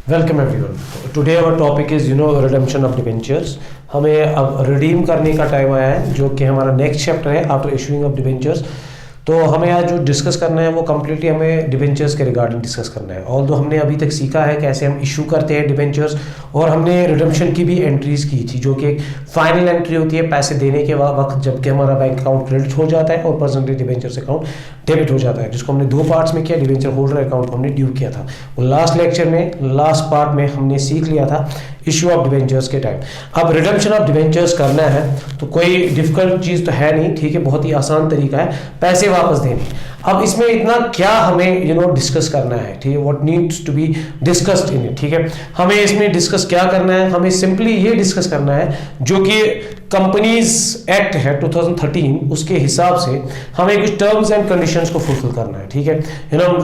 Welcome everyone. Today our topic is redemption of debentures. हमें अब redeem करने का टाइम आया है, जो कि हमारा नेक्स्ट चैप्टर है आफ्टर इशूइंग ऑफ डिबेंचर्स। तो हमें आज जो डिस्कस करना है वो कम्प्लीटली हमें डिबेंचर्स के रिगार्डिंग डिस्कस करना है। ऑल्दो हमने अभी तक सीखा है कैसे हम इशू करते हैं डिबेंचर्स, और हमने रिडेम्पशन की भी एंट्रीज की थी, जो कि एक फाइनल एंट्री होती है पैसे देने के वक्त, जबकि हमारा बैंक अकाउंट क्रेडिट हो जाता है और परसेंटेज डिबेंचर्स अकाउंट डेबिट हो जाता है, जिसको हमने दो पार्ट्स में किया। डिबेंचर होल्डर अकाउंट को हमने ड्यू किया था। और लास्ट लेक्चर में लास्ट पार्ट में हमने सीख लिया था इशू ऑफ डिबेंचर्स के टाइम। अब रिडेम्पशन ऑफ डिबेंचर्स करना है तो कोई डिफिकल्ट चीज़ तो है नहीं, ठीक है, बहुत ही आसान तरीका है पैसे वापस देने। अब इसमें इतना क्या हमें डिस्कस करना है, ठीक है, what needs to be discussed in it, ठीक है। हमें इसमें डिस्कस क्या करना है, हमें सिंपली ये डिस्कस करना है जो कि कंपनीज एक्ट है 2013, उसके हिसाब से हमें कुछ टर्म्स एंड कंडीशंस को फुलफिल करना है, ठीक है।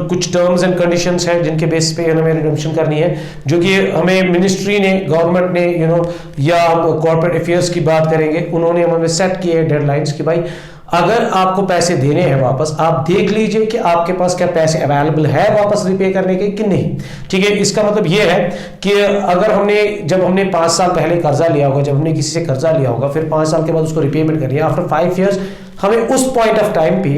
कुछ टर्म्स एंड कंडीशंस है जिनके बेस पे हमें रिडेम्पशन करनी है, जो कि हमें मिनिस्ट्री ने, गवर्नमेंट ने या कॉर्पोरेट अफेयर्स की बात करेंगे, उन्होंने हमें सेट किए हैं डेडलाइंस कि भाई अगर आपको पैसे देने हैं वापस, आप देख लीजिए कि आपके पास क्या पैसे अवेलेबल है वापस रिपे करने के कि नहीं, ठीक है। इसका मतलब ये है कि अगर जब हमने 5 साल पहले कर्जा लिया होगा, जब हमने किसी से कर्जा लिया होगा, फिर 5 साल के बाद उसको रिपेमेंट करनी है, आफ्टर 5 ईयर्स हमें उस पॉइंट ऑफ टाइम पे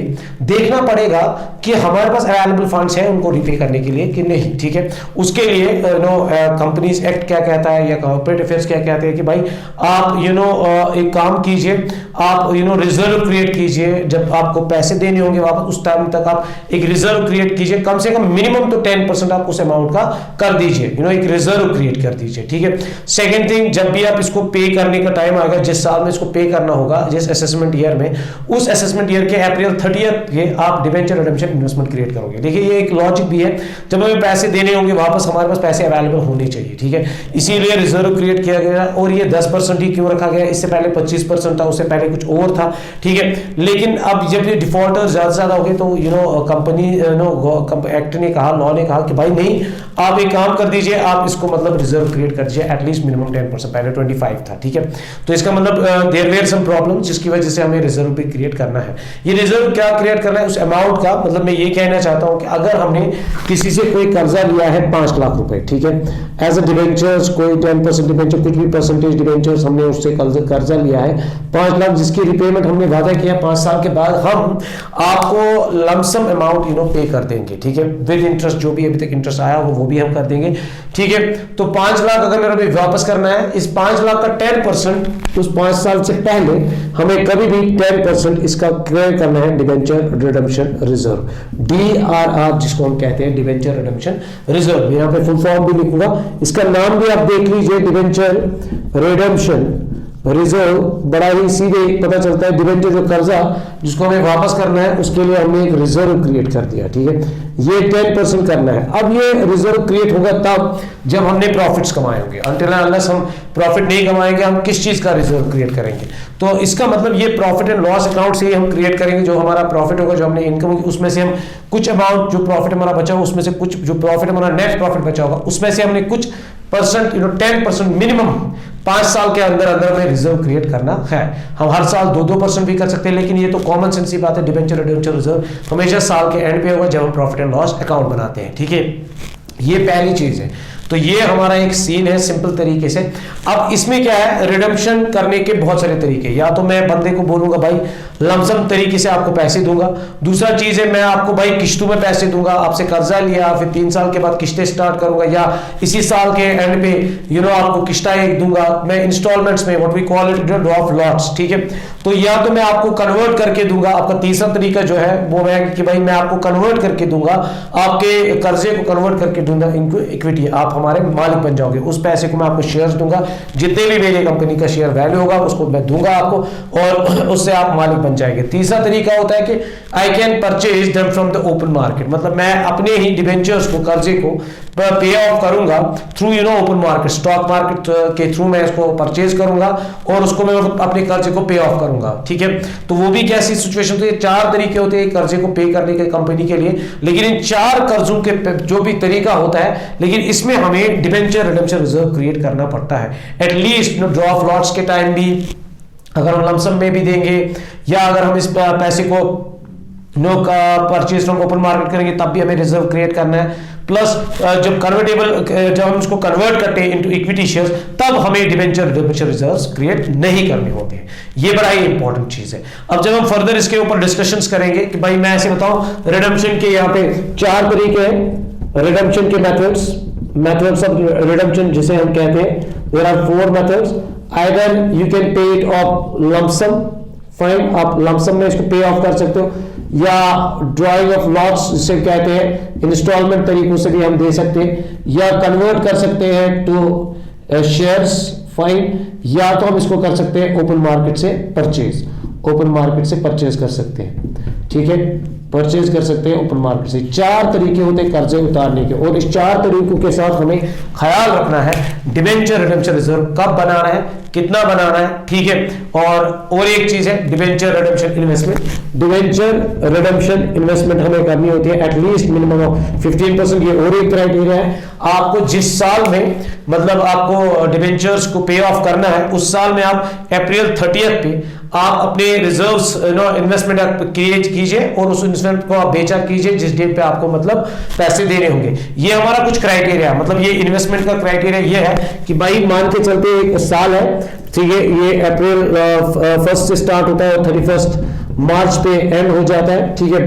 देखना पड़ेगा कि हमारे पास अवेलेबल फंड्स हैं उनको रिपे करने के लिए कि नहीं, ठीक है। उसके लिए कंपनीज एक्ट क्या कहता है या कॉर्पोरेट अफेयर्स क्या कहते हैं कि भाई आप एक काम कीजिए, आप रिजर्व क्रिएट कीजिए। जब आपको पैसे देने होंगे वापस, उस टाइम तक आप एक रिजर्व क्रिएट कीजिए, कम से कम मिनिमम तो 10% आप उस अमाउंट का कर दीजिए, एक रिजर्व क्रिएट कर दीजिए, ठीक है। सेकेंड थिंग, जब भी आप इसको पे करने का टाइम आएगा, जिस साल में इसको पे करना होगा, जिस असेसमेंट ईयर में, उस असेसमेंट ईयर के अप्रैल 30 के आप डिबेंचर रिडेम्पशन इन्वेस्टमेंट क्रिएट करोगे। देखिए ये एक लॉजिक भी है, जब हमें पैसे देने होंगे वापस, हमारे पास पैसे अवेलेबल होने चाहिए, ठीक है, इसीलिए रिजर्व क्रिएट किया गया। और ये 10% ही क्यों रखा गया, इससे पहले 25% था, उससे पहले कुछ और था, ठीक है। लेकिन अब जब ये डिफॉल्टर ज्यादा हो गए तो कंपनी एक्ट ने कहा, लॉ ने कहा कि भाई नहीं, आप एक काम कर दीजिए, आप इसको मतलब रिजर्व क्रिएट कर दीजिए एटलीस्ट मिनिमम 10%, पहले 25 था, ठीक है। तो इसका मतलब देयर वेयर सम प्रॉब्लम, जिसकी वजह से हमें रिजर्व भी क्रिएट करना है। ये रिजर्व क्या क्रिएट करना है, उस अमाउंट का मतलब मैं ये कहना चाहता हूं कि अगर हमने किसी से कोई कर्जा लिया है 5 लाख रुपए, ठीक है, एज अ डिबेंचर्स, कोई 10% डिबेंचर, कुछ भी परसेंटेज डिबेंचर्स हमने उससे कर्जा लिया है 5 लाख, जिसकी रिपेमेंट हमने वादा किया 5 साल के बाद हम आपको लमसम अमाउंट पे कर देंगे, ठीक है, विद इंटरेस्ट, जो भी अभी तक इंटरेस्ट आया हो वो भी हम कर देंगे, ठीक है। तो 5 लाख अगर मेरा वापस करना है, इस 5 लाख का 10% उस 5 साल से पहले हमें कभी भी 10% इसका क्लियर करना है डिबेंचर रिडेम्पशन रिजर्व, DRR जिसको हम कहते हैं, डिबेंचर रिडेम्पशन रिजर्व। यहाँ पे फुल फॉर्म भी लिखूंगा, इसका नाम भी आप देख लीजिए, डिबेंचर रिडेम्पशन रिजर्व, बड़ा ही सीधे पता चलता है। डिबेंचर जो कर्जा जिसको हमें वापस करना है, उसके लिए हमने एक रिजर्व क्रिएट कर दिया, ठीक है, ये 10% करना है। अब ये रिजर्व क्रिएट होगा तब जब हमने प्रॉफिट्स कमाए होंगे, अनटिल अनलेस हम प्रॉफिट नहीं कमाएंगे, हम किस चीज का रिजर्व क्रिएट करेंगे। तो इसका मतलब ये प्रॉफिट एंड लॉस अकाउंट से हम क्रिएट करेंगे, जो हमारा प्रॉफिट होगा, जो हमने इनकम होगी, उसमें से हम कुछ अमाउंट, जो प्रॉफिट हमारा बचा होगा उसमें से कुछ, जो प्रॉफिट हमारा नेट प्रॉफिट बचा होगा उसमें से हमने कुछ परसेंट 10% मिनिमम 5 साल के अंदर हमें रिजर्व क्रिएट करना है। हम हर साल 2% भी कर सकते हैं, लेकिन ये तो कॉमन सेंस की बात है, डिबेंचर रिडेम्पशन रिजर्व हमेशा साल के एंड पे होगा जब हम प्रॉफिट एंड लॉस अकाउंट बनाते हैं, ठीक है। ये पहली चीज है। तो ये हमारा एक सीन है सिंपल तरीके से। अब इसमें क्या है, रिडेम्पशन करने के बहुत सारे तरीके, या तो मैं बंदे को बोलूंगा भाई लमसम तरीके से आपको पैसे दूंगा, दूसरा चीज है मैं आपको भाई किश्तों में पैसे दूंगा, आपसे कर्जा लिया, फिर 3 साल के बाद किश्तें स्टार्ट करूंगा, या इसी साल के एंड पे आपको किश्ता एक दूंगा मैं इंस्टॉलमेंट्स में, what we call it draw lots, ठीक है। तो या तो मैं आपको कन्वर्ट करके दूंगा, आपका तीसरा तरीका जो है वो है कि भाई मैं आपको कन्वर्ट करके दूंगा, आपके कर्जे को कन्वर्ट करके दूंगा इनको इक्विटी, आप हमारे मालिक बन जाओगे, उस पैसे को मैं आपको शेयर्स दूंगा, जितने भी मेरे कंपनी का शेयर वैल्यू होगा उसको मैं दूंगा आपको, और उससे आप मालिक बन जाएंगे। तीसरा तरीका होता है कि I can purchase them from the open market, मतलब मैं अपने ही डिबेंचर्स को, कर्जे को पे ऑफ करूंगा through open market, stock market के थ्रू मैं इसको परचेज करूंगा और उसको मैं अपने कर्जे को पे ऑफ करूंगा, ठीक है। तो वो भी कैसी सिचुएशन, तो ये 4 तरीके होते हैं कर्जे को पे करने के कंपनी के लिए, लेकिन इन 4 कर्जों के जो भी तरीका होता है, लेकिन इसमें हमें डिबेंचर रिडेम्पशन रिजर्व क्रिएट करना पड़ता है। एटलीस्ट ड्रॉ ऑफ लॉट्स के टाइम भी अगर हम लमसम में भी देंगे, या अगर हम इस पैसे को परचेज फ्रॉम ओपन मार्केट करेंगे तब भी हमें रिजर्व क्रिएट करना है। प्लस जब कन्वर्टेबल, जब हम इसको कन्वर्ट करते हैं इनटू इक्विटी शेयर्स, तब हमें डिबेंचर रिडम्पशन रिजर्व्स क्रिएट नहीं करने होते हैं। ये बड़ा ही इंपॉर्टेंट चीज है। अब जब हम फर्दर इसके ऊपर डिस्कशंस करेंगे कि भाई मैं ऐसे बताऊं रिडम्पशन के यहाँ पे 4 तरीके हैं रिडम्पशन के मेथड्स ऑफ रिडम्पशन जिसे हम कहते हैं, there are 4 methods. Either you can pay it off lump sum, fine, आप लंप सम में इसको पे ऑफ कर सकते हो, या ड्रॉइंग ऑफ लॉट्स जिसे कहते हैं इंस्टॉलमेंट तरीकों से भी हम दे सकते हैं, या कन्वर्ट कर सकते हैं टू शेयर्स, फाइन, या तो हम इसको कर सकते हैं ओपन मार्केट से परचेज, ओपन मार्केट से परचेज कर सकते हैं, ठीक है, परचेज कर सकते हैं ओपन मार्केट से। 4 तरीके होते हैं कर्जे उतारने के, और इस 4 तरीकों के साथ हमें ख्याल रखना है डिबेंचर रिडम्पशन रिजर्व कब बनाना है, कितना बनाना है, ठीक है। और एक चीज है debenture redemption investment. Debenture redemption investment हमें करनी होती है एटलीस्ट मिनिमम ऑफ 15%। ये और एक क्राइटेरिया है, आपको जिस साल में मतलब आपको डिबेंचर्स को पे ऑफ करना है उस साल में आप अप्रैल 30 पे आप अपने रिजर्व्स इन्वेस्टमेंट क्रिएट कीजिए और उस इन्वेस्टमेंट को आप बेचा कीजिए जिस डेट पे आपको मतलब पैसे देने होंगे। ये हमारा कुछ क्राइटेरिया, मतलब ये इन्वेस्टमेंट का क्राइटेरिया ये है कि भाई मान के चलते एक साल है, ठीक है, ये अप्रैल 1 से स्टार्ट होता है और 31 मार्च पे एंड हो जाता है, ठीक है।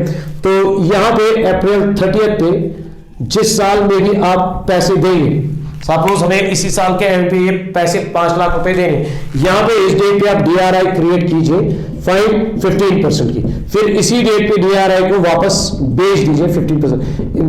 तो यहाँ पे अप्रैल 30 पे जिस साल में भी आप पैसे देंगे, सपोज हमें इसी साल के एंड पे ये पैसे 5 लाख रुपए देंगे, यहाँ पे इस डेट पे आप डीआरआई क्रिएट कीजिए, फाइन 15% की, फिर इसी डेट पे डीआरआई को वापस बेच दीजिए 15%।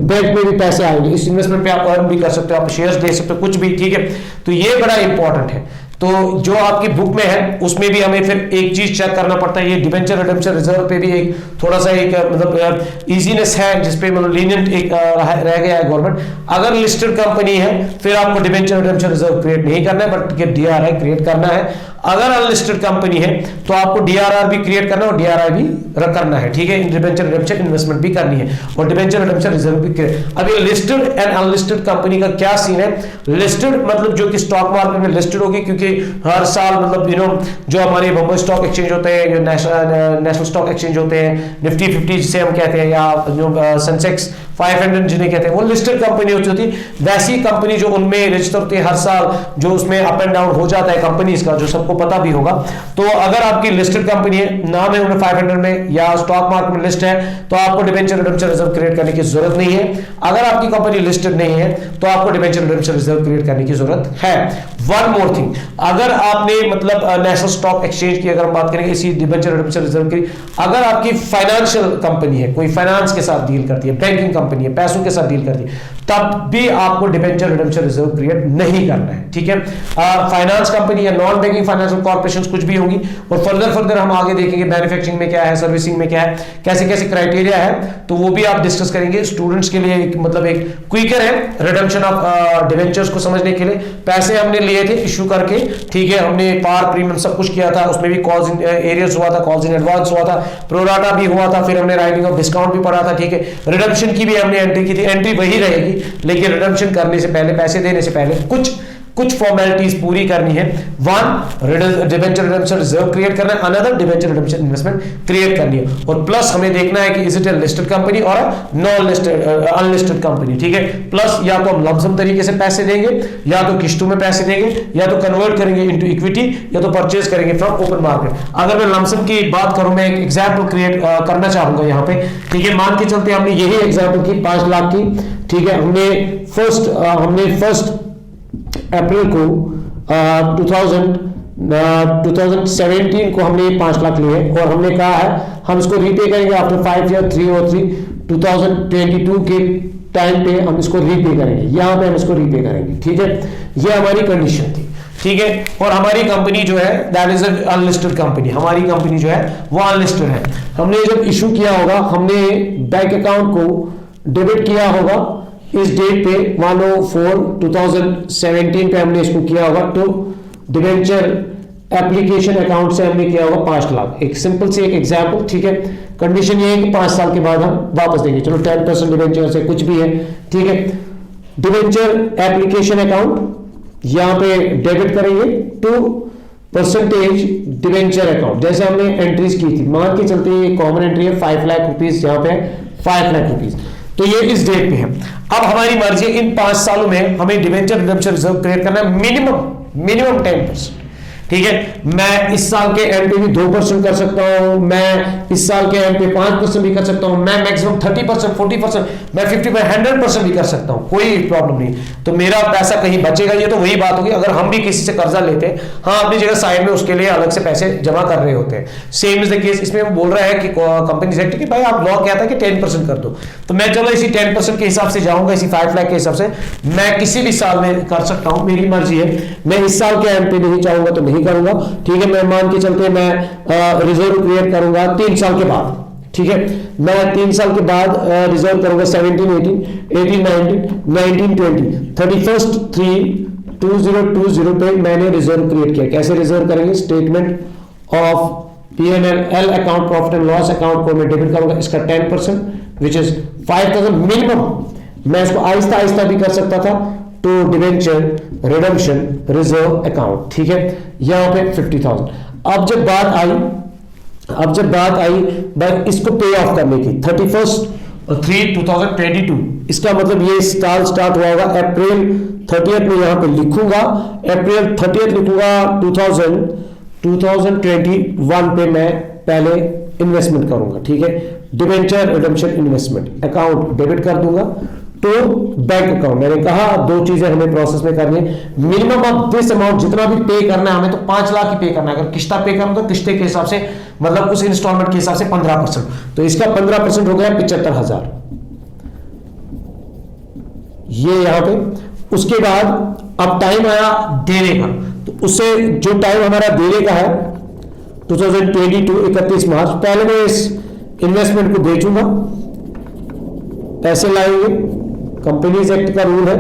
बैंक में भी पैसे आएंगे, इस इन्वेस्टमेंट पे आप अर्न भी कर सकते हो, आप शेयर्स दे सकते हो, कुछ भी, ठीक है। तो ये बड़ा इंपॉर्टेंट है। तो जो आपकी बुक में है उसमें भी हमें फिर एक चीज चेक करना पड़ता है, ये डिबेंचर रिडम्पशन रिजर्व पे भी एक थोड़ा सा एक मतलब इजीनेस है जिसपे मतलब लीनियंट एक रह गया है गवर्नमेंट। अगर लिस्टेड कंपनी है फिर आपको डिबेंचर रिडम्पशन रिजर्व क्रिएट नहीं करना है, बट डीआरआई क्रिएट करना है। अगर अनलिस्टेड कंपनी है तो आपको डीआरआर भी क्रिएट करना है और डीआरआई भी करना है, ठीक है, डिबेंचर रिडम्पशन इन्वेस्टमेंट भी करनी है और डिबेंचर रिडम्पशन रिजर्व भी क्रिएट। अब ये लिस्टेड एंड अनलिस्टेड कंपनी का क्या सीन है? लिस्टेड मतलब जो कि स्टॉक मार्केट में लिस्टेड होगी, क्योंकि हर साल मतलब जो हमारे बॉम्बे स्टॉक एक्सचेंज होते हैं, जो नेशनल स्टॉक एक्सचेंज होते हैं, निफ्टी 50 जिसे हम कहते हैं, या जो सेंसेक्स 500 जिन्हें कहते हैं, वो लिस्टेड कंपनी होती है। वैसी कंपनी जो उनमें रजिस्टर होती है हर साल, जो उसमें अप एंड डाउन हो जाता है कंपनीज का, जो सबको पता भी होगा। तो अगर आपकी लिस्टेड कंपनी है, नाम है उन्हें 500 में या स्टॉक मार्केट में लिस्ट है, तो आपको डिबेंचर रिडम्पशन रिजर्व क्रिएट करने की जरूरत नहीं है। अगर आपकी कंपनी लिस्टेड नहीं है तो आपको डिबेंचर रिडम्पशन रिजर्व क्रिएट करने की जरूरत है। वन मोर थिंग, अगर आपने मतलब नेशनल स्टॉक एक्सचेंज की अगर हम बात करेंगे इसी डिबेंचर रिडम्पशन रिजर्व की, अगर आपकी फाइनेंशियल कंपनी है, कोई फाइनेंस के साथ डील करती है, बैंकिंग कंपनी है, पैसों के साथ डील करती है, तब भी आपको डिबेंचर रिडम्पशन रिजर्व क्रिएट नहीं करना है, ठीक है। फाइनेंस कंपनी या नॉन बैंकिंग फाइनेंशियल कॉर्पोरेशंस कुछ भी होंगी, और फर्दर हम आगे देखेंगे मैन्युफैक्चरिंग में क्या है, सर्विसिंग में क्या है, कैसे कैसे क्राइटेरिया है, तो वो भी आप डिस्कस करेंगे। स्टूडेंट्स के लिए मतलब एक क्विकर है रिडम्पशन ऑफ डिबेंचर्स को समझने के लिए। पैसे हमने लिए थे इश्यू करके, ठीक है, हमने पार प्रीमियम सब कुछ किया था, उसमें भी कॉल्स इन एरियर्स हुआ था, कॉल्स इन एडवांस हुआ था, प्रोराटा भी हुआ था, फिर हमने राइटिंग ऑफ डिस्काउंट भी पढ़ा था, ठीक है। रिडम्पशन की भी हमने एंट्री की थी, एंट्री वही रहेगी, लेकिन रिडम्पशन करने से पहले, पैसे देने से पहले कुछ फॉर्मेलिटीज पूरी करनी है। One, debenture redemption reserve create करना है, another debenture redemption investment create करनी है, और प्लस हमें देखना है कि is it A listed company और नॉन लिस्टेड अनलिस्टेड कंपनी, ठीक है। प्लस या तो हम लमसम तरीके से पैसे देंगे, या तो किस्तों में पैसे देंगे, या तो कन्वर्ट करेंगे इनटू इक्विटी, या तो परचेज करेंगे फ्रॉम ओपन मार्केट। अगर मैं लमसम की बात करूं, मैं एक एग्जांपल क्रिएट करना चाहूंगा यहाँ पे, ठीक है। मान के चलते हमने यही एग्जांपल की 5 लाख की, ठीक है। हमने फर्स्ट अप्रैल को 2017 को हमने 5 लाख लिए, और हमने कहा है हम इसको रीपे करेंगे आफ्टर 5 ईयर, 3 और 3 2022 के टाइम पे हम इसको रीपे करेंगे, यहां पे हम इसको रीपे करेंगे, ठीक है। ये हमारी कंडीशन थी, ठीक है। और हमारी कंपनी जो है दैट इज अनलिस्टेड कंपनी, हमारी कंपनी जो है वो अनलिस्टेड है। हमने जब इशू किया होगा, हमने बैंक अकाउंट को डेबिट किया होगा इस डेट पे 1/4/2017 पे हमने इसको किया होगा, तो डिबेंचर एप्लीकेशन अकाउंट से हमने किया होगा 5 लाख। एक सिंपल से एक एग्जांपल, ठीक है। कंडीशन ये है कि 5 साल के बाद हम वापस देंगे, चलो 10% डिबेंचर से कुछ भी है, ठीक है। डिबेंचर एप्लीकेशन अकाउंट यहाँ पे डेबिट करेंगे टू परसेंटेज डिबेंचर अकाउंट, जैसे हमने एंट्रीज की थी। मान के चलते ये कॉमन एंट्री है 5 लाख रुपीज, यहाँ पे 5 लाख रुपीज, तो ये इस डेट पे है। अब हमारी मर्जी, इन 5 सालों में हमें डिवेंचर रिडेम्पशन रिजर्व क्रिएट करना है मिनिमम 10%। ठीक है, मैं इस साल के एम पे भी 2% कर सकता हूं, मैं इस साल के एम पे 5% भी कर सकता हूं, मैं मैक्सिमम 30%, 40%, मैं 100% भी कर सकता हूं, कोई प्रॉब्लम नहीं। तो मेरा पैसा कहीं बचेगा। ये तो वही बात होगी अगर हम भी किसी से कर्जा लेते हैं, हाँ अपनी जगह साइड में उसके लिए अलग से पैसे जमा कर रहे होते हैं। सेम इज द केस, इसमें वो बोल रहा है कि कंपनी सेक्टर कि भाई आप लॉ कहता है कि 10% कर दो, तो मैं चलो इसी 10% के हिसाब से जाऊंगा, इसी 5 लाख के हिसाब से मैं किसी भी साल में कर सकता हूं, मेरी मर्जी है। मैं इस साल के एम पे नहीं चाहूंगा तो नहीं करूंगा। ठीक है, मैं मान के चलते मैं रिजर्व क्रिएट करूंगा 3 साल के बाद। ठीक है, मैं 3 साल के बाद रिजर्व करूंगा 17, 18, 18, 19, 20, 31st 3/2020 पे मैंने रिजर्व क्रिएट किया। कैसे रिजर्व करेंगे? Statement of P&L account, profit and loss account को मैं डेबिट करूंगा, इसका 10% विच इज 5000 मिनिमम। मैं इसको आहिस्ता आहिस्ता भी कर सकता था, to debenture redemption reserve account. ठीक है, यहां पे 50,000। अब जब बात आई भाई इसको पे ऑफ करने की 31/3/2022, इसका मतलब ये साल स्टार्ट हुआ होगा अप्रैल 30 में, यहां पे लिखूंगा अप्रैल 30 लिखूंगा 2021 पे मैं पहले इन्वेस्टमेंट करूंगा। ठीक है, debenture redemption investment account debit कर दूंगा तो बैंक अकाउंट। मैंने कहा 2 चीजें हमें प्रोसेस में करनी है। मिनिमम ऑफ दिस अमाउंट जितना भी पे करना है हमें, तो 5 लाख ही पे करना है। अगर किस्ता पे करना तो किस्ते के हिसाब से, मतलब उस इंस्टॉलमेंट के हिसाब से 15%, तो इसका 15% हो गया 75,000 ये यहां पे। उसके बाद अब टाइम आया देने का, तो उससे जो टाइम हमारा देने का है 2022 31 मार्च, पहले मैं इस इन्वेस्टमेंट को बेचूंगा, पैसे लाएंगे, कंपनीज एक्ट का रूल है,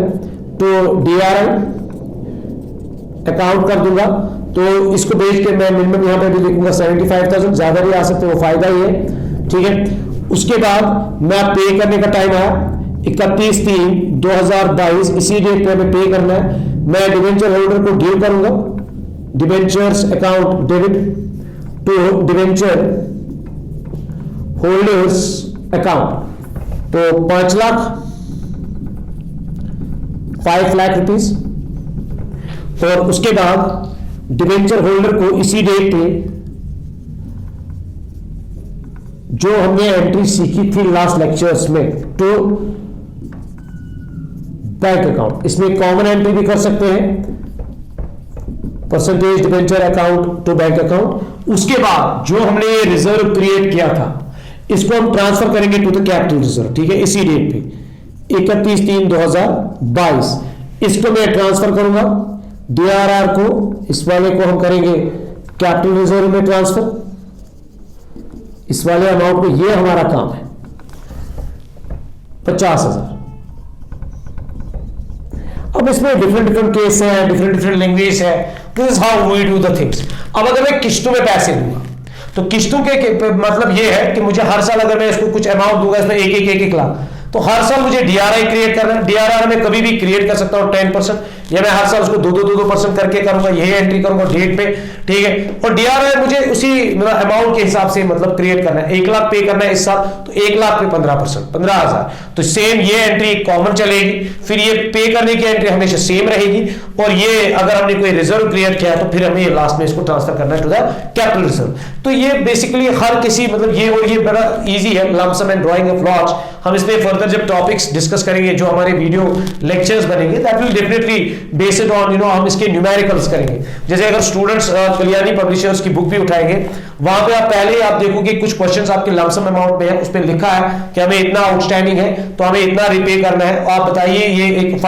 तो DRI अकाउंट कर दूंगा। तो इसको बेच के मैं मिनिमम यहां पे भी लिखूंगा 75,000, ज्यादा भी आ सकते वो फायदा ही है। ठीक है, उसके बाद मैं पे करने का टाइम आया 31/3/2022, इसी डेट पे हमें पे करना है। मैं डिवेंचर होल्डर को डील करूंगा, debentures account debit to debenture holders account, तो 5 लाख रुपीस। और उसके बाद डिवेंचर होल्डर को इसी डेट पे जो हमने एंट्री सीखी थी लास्ट लेक्चर्स में, टू बैंक अकाउंट, इसमें कॉमन एंट्री भी कर सकते हैं, percentage debenture account to bank account. उसके बाद जो हमने ये रिजर्व क्रिएट किया था इसको हम ट्रांसफर करेंगे टू द कैपिटल रिजर्व। ठीक है, इसी डेट पे 31/3/2022 इसको मैं ट्रांसफर करूंगा। DRR को, इस वाले को हम करेंगे कैपिटल रिजर्व में ट्रांसफर, इस वाले अमाउंट को, ये हमारा काम है 50,000। अब इसमें डिफरेंट केस है, डिफरेंट लैंग्वेज है, this is how we do the things. अब अगर मैं किस्तों में पैसे दूंगा तो किस्तों के मतलब ये है कि मुझे हर साल अगर मैं इसको कुछ अमाउंट दूंगा, इसमें एक लाख, तो हर साल मुझे DRI क्रिएट करना है। DRR में कभी भी क्रिएट कर सकता हूं 10%, या मैं हर साल उसको 2% करके करूंगा, यही एंट्री करूंगा डेट पे। ठीक है, और DRI मुझे उसी अमाउंट के हिसाब से मतलब क्रिएट करना है। 1 लाख पे करना है इस साल, तो 1 लाख पे 15%, 15,000। तो सेम ये एंट्री कॉमन चलेगी, फिर ये पे करने की एंट्री हमेशा सेम रहेगी, और ये अगर हमने कोई रिजर्व क्रिएट किया तो फिर हमें लास्ट में इसको ट्रांसफर करना है टू द कैपिटल रिजर्व। तो ये बेसिकली हर किसी मतलब ये, और ये बड़ा इजी है, lump sum and drawing of lots. हम इसमें फर्दर जब टॉपिक्स डिस्कस करेंगे, जो हमारे वीडियो लेक्चर्स बनेंगे, that will definitely based on हम इसके न्यूमेरिकल्स करेंगे। जैसे अगर स्टूडेंट्स कल्याणी पब्लिशर्स की बुक भी उठाएंगे, वहां पे आप पहले आप देखोगे कुछ क्वेश्चंस आपके लंप सम अमाउंट में है, उस पर लिखा है कि हमें इतना आउटस्टैंडिंग है तो हमें इतना रिपे करना है। आप बताइए ये एक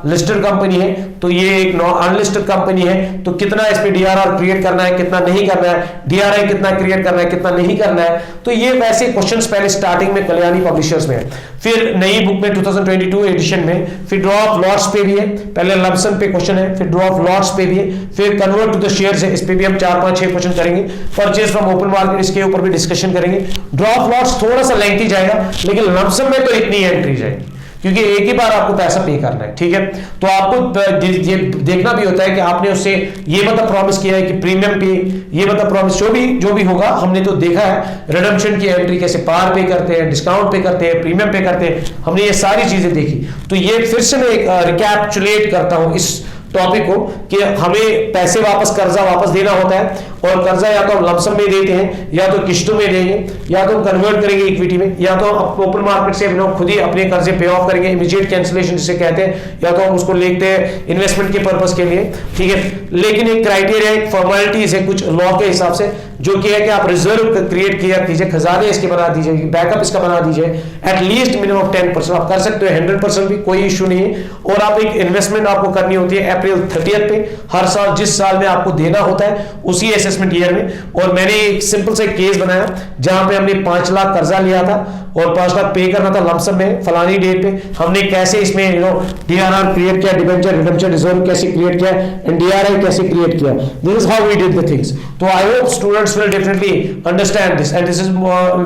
लिस्टेड कंपनी है तो ये एक अनलिस्टेड कंपनी है, तो कितना इस पे DRR क्रिएट करना है, कितना नहीं करना है, DRI कितना क्रिएट करना है, कितना नहीं करना है। तो ये वैसे क्वेश्चंस पहले स्टार्टिंग में कल्याणी पब्लिशर्स में है, फिर नई बुक में 2022 एडिशन में, फिर ड्रॉ ऑफ लॉट्स पे भी है, पहले लंप सम पे क्वेश्चन है, फिर ड्रॉ ऑफ लॉट्स पे भी है, फिर कन्वर्ट टू द शेयर्स है, इस पे भी हम 4-5-6 क्वेश्चन करेंगे। परचेज फ्रॉम ओपन मार्केट, इसके ऊपर भी डिस्कशन करेंगे। ड्रॉ ऑफ लॉट्स थोड़ा सा लेंथी जाएगा, लेकिन लंप सम में तो इतनी एंट्री जाएगी। क्योंकि एक ही बार आपको पैसा पे करना है, ठीक है। तो आपको ये देखना भी होता है कि आपने उससे ये मतलब प्रॉमिस किया है कि प्रीमियम पे, ये मतलब प्रॉमिस जो भी होगा, हमने तो देखा है रिडम्पशन की एंट्री कैसे पार पे करते हैं, डिस्काउंट पे करते हैं, प्रीमियम पे करते हैं, हमने ये सारी चीजें देखी। तो ये फिर से मैं रिकैप्चुलेट करता हूं इस टॉपिक को कि हमें पैसे वापस, कर्जा वापस देना होता है, और कर्जा या तो हम लमसम में देते हैं, या तो किश्तों में देंगे, या तो हम कन्वर्ट करेंगे इक्विटी में, या तो हम ओपन मार्केट से खुद ही अपने कर्जे पे ऑफ करेंगे, इमीडिएट कैंसिलेशन जिसे कहते हैं, या तो हम उसको लेते हैं इन्वेस्टमेंट के पर्पस के लिए, ठीक है। लेकिन एक क्राइटेरिया, एक फॉर्मेलिटीज है कुछ लॉ के हिसाब से, जो कि है कि आप रिजर्व क्रिएट किया कीजिए, खजाने इसके बना दीजिए, बैकअप इसका बना दीजिए, एटलीस्ट मिनिमम 10%। आप कर सकते हो 100% भी, कोई इशू नहीं है। और आप एक इन्वेस्टमेंट आपको करनी होती है अप्रैल 30 पे हर साल, जिस साल में आपको देना होता है उसी असेसमेंट ईयर में। और मैंने एक सिंपल सा केस बनाया जहां पे हमने 5 लाख कर्जा लिया था और 5 लाख पे करना था लमसम में फलानी डेट पे। हमने कैसे इसमें डीआरआर क्रिएट किया, डिबेंचर रिडेम्पशन रिजर्व कैसे क्रिएट किया, एनडीआरआई कैसे क्रिएट किया। This is how we did the things. तो I hope students will definitely understand this, and this is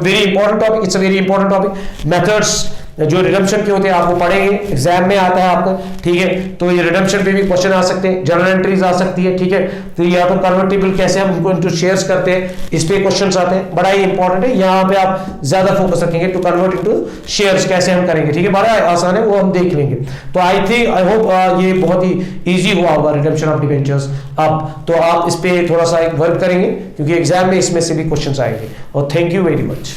very important topic. It's a very important topic. Methods जो redemption के होते हैं आपको पढ़ेंगे, एग्जाम में आता है आपका, ठीक है। तो ये रिडम्पशन पे भी क्वेश्चन आ सकते हैं, जर्नल एंट्रीज आ सकती है, ठीक है। तो या तो कन्वर्टिबल कैसे हम इनको इनटू शेयर्स करते हैं, इस पे क्वेश्चंस आते हैं, बड़ा ही इंपॉर्टेंट है। यहाँ पे आप ज्यादा फोकस रखेंगे टू कन्वर्ट इनटू शेयर्स कैसे हम करेंगे, ठीक है, बड़ा आसान है, वो हम देख लेंगे। तो आई होप ये बहुत ही इजी हुआ होगा रिडम्पशन ऑफ डिबेंचर्स। अब तो आप इस पे थोड़ा सा एक वर्क करेंगे, क्योंकि एग्जाम में इसमें से भी क्वेश्चन आएंगे। और थैंक यू वेरी मच।